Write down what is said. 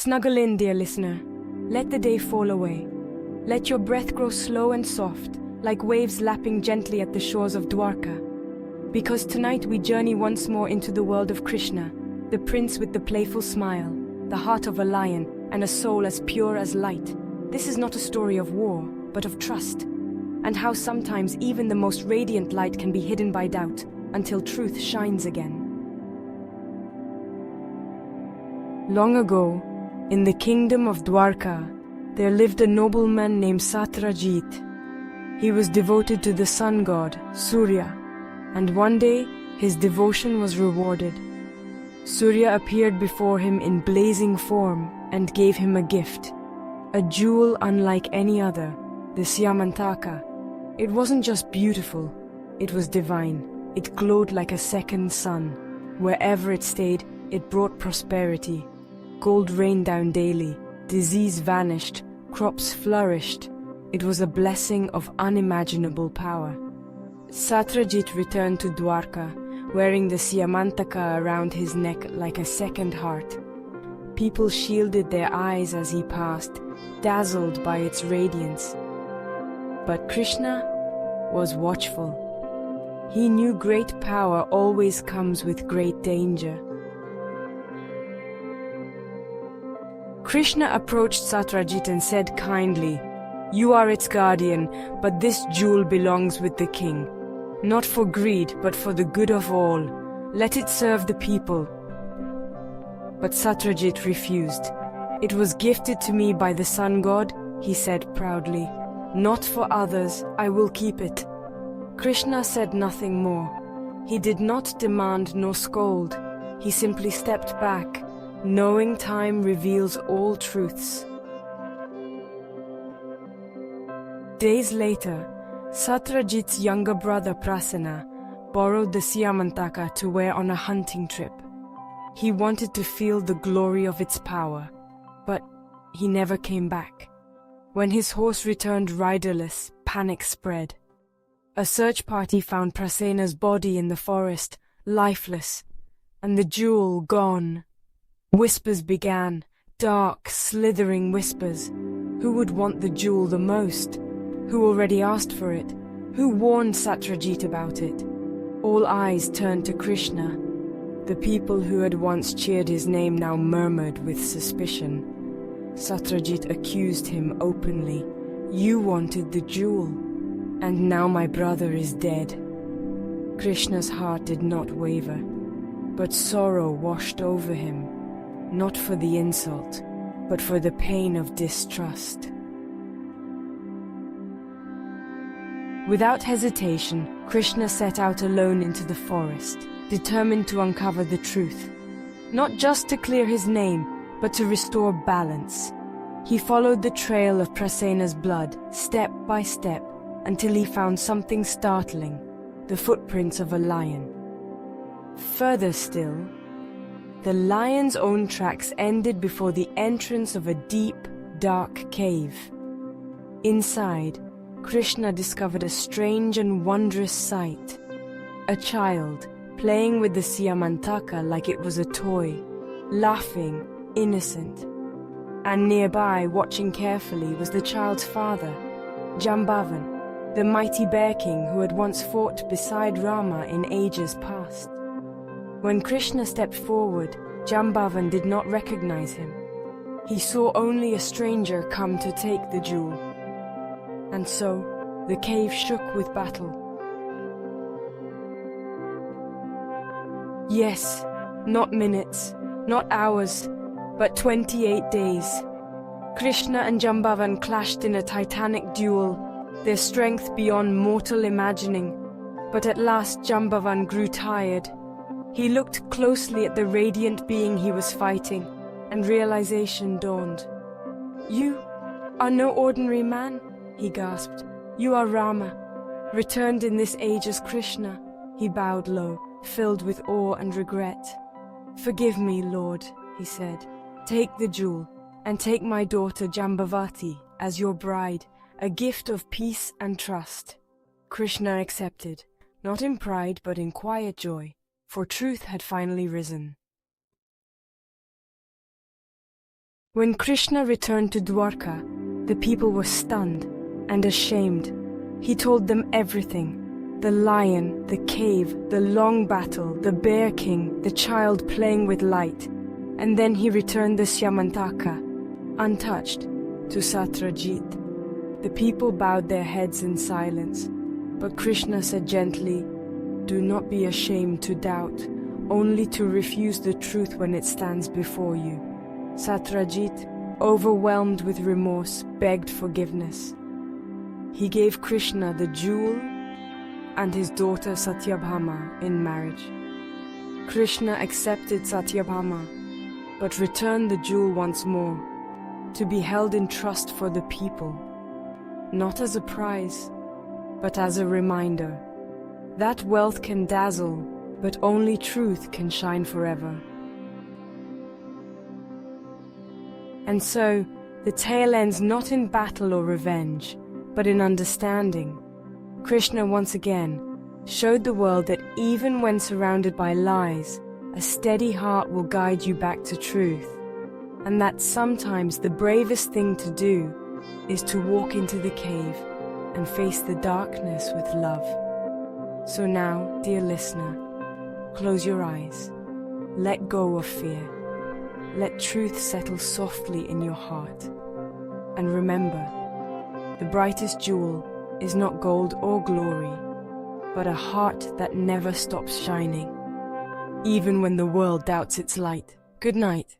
Snuggle in, dear listener. Let the day fall away. Let your breath grow slow and soft, like waves lapping gently at the shores of Dwarka. Because tonight we journey once more into the world of Krishna, the prince with the playful smile, the heart of a lion, and a soul as pure as light. This is not a story of war, but of trust, and how sometimes even the most radiant light can be hidden by doubt until truth shines again. Long ago, in the kingdom of Dwarka, there lived a nobleman named Satyajit. He was devoted to the sun god, Surya, and one day his devotion was rewarded. Surya appeared before him in blazing form and gave him a gift, a jewel unlike any other, the Syamantaka. It wasn't just beautiful, it was divine. It glowed like a second sun. Wherever it stayed, it brought prosperity. Gold rained down daily, disease vanished, crops flourished. It was a blessing of unimaginable power. Satyajit returned to Dwarka, wearing the Syamantaka around his neck like a second heart. People shielded their eyes as he passed, dazzled by its radiance. But Krishna was watchful. He knew great power always comes with great danger. Krishna approached Satyajit and said kindly, "You are its guardian, but this jewel belongs with the king. Not for greed, but for the good of all. Let it serve the people." But Satyajit refused. "It was gifted to me by the sun god," he said proudly. "Not for others, I will keep it." Krishna said nothing more. He did not demand nor scold. He simply stepped back, knowing time reveals all truths. Days later, Satyajit's younger brother Prasanna borrowed the Syamantaka to wear on a hunting trip. He wanted to feel the glory of its power, but he never came back. When his horse returned riderless, panic spread. A search party found Prasanna's body in the forest, lifeless, and the jewel gone. Whispers began, dark, slithering whispers. Who would want the jewel the most? Who already asked for it? Who warned Satyajit about it? All eyes turned to Krishna. The people who had once cheered his name now murmured with suspicion. Satyajit accused him openly. "You wanted the jewel, and now my brother is dead." Krishna's heart did not waver, but sorrow washed over him. Not for the insult, but for the pain of distrust. Without hesitation, Krishna set out alone into the forest, determined to uncover the truth. Not just to clear his name, but to restore balance. He followed the trail of Prasanna's blood, step by step, until he found something startling, the footprints of a lion. Further still, the lion's own tracks ended before the entrance of a deep, dark cave. Inside, Krishna discovered a strange and wondrous sight. A child, playing with the Syamantaka like it was a toy, laughing, innocent. And nearby, watching carefully, was the child's father, Jambavan, the mighty bear king who had once fought beside Rama in ages past. When Krishna stepped forward, Jambavan did not recognize him. He saw only a stranger come to take the jewel. And so, the cave shook with battle. Yes, not minutes, not hours, but 28 days. Krishna and Jambavan clashed in a titanic duel, their strength beyond mortal imagining. But at last Jambavan grew tired. He looked closely at the radiant being he was fighting, and realization dawned. "You are no ordinary man," he gasped. "You are Rama, returned in this age as Krishna." He bowed low, filled with awe and regret. "Forgive me, Lord," he said. "Take the jewel, and take my daughter Jambavati as your bride, a gift of peace and trust." Krishna accepted, not in pride but in quiet joy, for truth had finally risen. When Krishna returned to Dwarka, the people were stunned and ashamed. He told them everything: the lion, the cave, the long battle, the bear king, the child playing with light. And then he returned the Syamantaka, untouched, to Satyajit. The people bowed their heads in silence, but Krishna said gently, "Do not be ashamed to doubt, only to refuse the truth when it stands before you." Satyajit, overwhelmed with remorse, begged forgiveness. He gave Krishna the jewel and his daughter Satyabhama in marriage. Krishna accepted Satyabhama, but returned the jewel once more, to be held in trust for the people, not as a prize, but as a reminder that wealth can dazzle, but only truth can shine forever. And so, the tale ends not in battle or revenge, but in understanding. Krishna once again showed the world that even when surrounded by lies, a steady heart will guide you back to truth, and that sometimes the bravest thing to do is to walk into the cave and face the darkness with love. So now, dear listener, close your eyes, let go of fear, let truth settle softly in your heart, and remember, the brightest jewel is not gold or glory, but a heart that never stops shining, even when the world doubts its light. Good night.